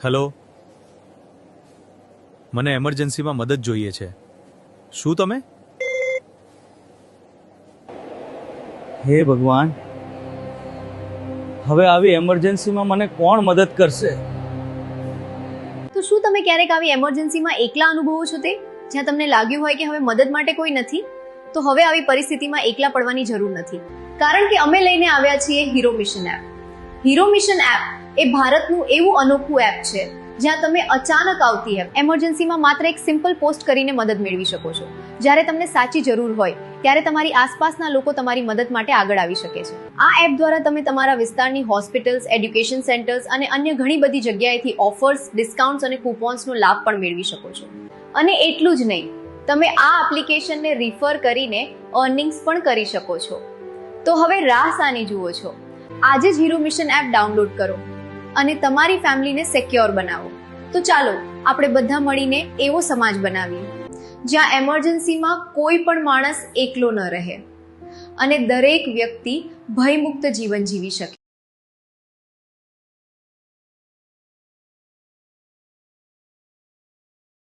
Hello, મને એમરજન્સીમાં મદદ જોઈએ છે. શું તમે? હે ભગવાન, હવે આવી એમરજન્સીમાં મને કોણ મદદ કરશે? તો શું તમે ક્યારેક આવી એમરજન્સીમાં એકલા અનુભવો છો તે જ્યાં તમને લાગ્યું હોય કે હવે મદદ માટે કોઈ નથી? તો હવે આવી પરિસ્થિતિમાં એકલા પડવાની જરૂર નથી, કારણ કે અમે લઈને આવ્યા છીએ Hero Mission app. Hero Mission app એ ભારતનું એવું અનોખું એપ છે જ્યાં તમે અચાનક આવતી એમરજન્સીમાં માત્ર એક સિમ્પલ પોસ્ટ કરીને મદદ મેળવી શકો છો. જ્યારે તમને સાચી જરૂર હોય ત્યારે તમારી આસપાસના લોકો તમારી મદદ માટે આગળ આવી શકે છે. આ એપ દ્વારા તમે તમારા વિસ્તારની હોસ્પિટલ્સ, એડ્યુકેશન સેન્ટર્સ અને અન્ય ઘણી બધી જગ્યાએથી ઓફર્સ, ડિસ્કાઉન્ટ્સ અને કૂપન્સનો લાભ પણ મેળવી શકો છો. અને એટલું જ નહીં, તમે આ એપ્લિકેશનને રિફર કરીને અર્નિંગ્સ પણ કરી શકો છો. તો હવે રાહ શાની જુઓ છો? આજે જ હીરો મિશન એપ ડાઉનલોડ કરો અને તમારી ફેમિલીને સિક્યોર બનાવો. તો ચાલો આપણે બધા મળીને એવો સમાજ બનાવીએ જ્યાં એમરજન્સીમાં કોઈ પણ માણસ એકલો ન રહે અને દરેક વ્યક્તિ ભયમુક્ત જીવન જીવી શકે.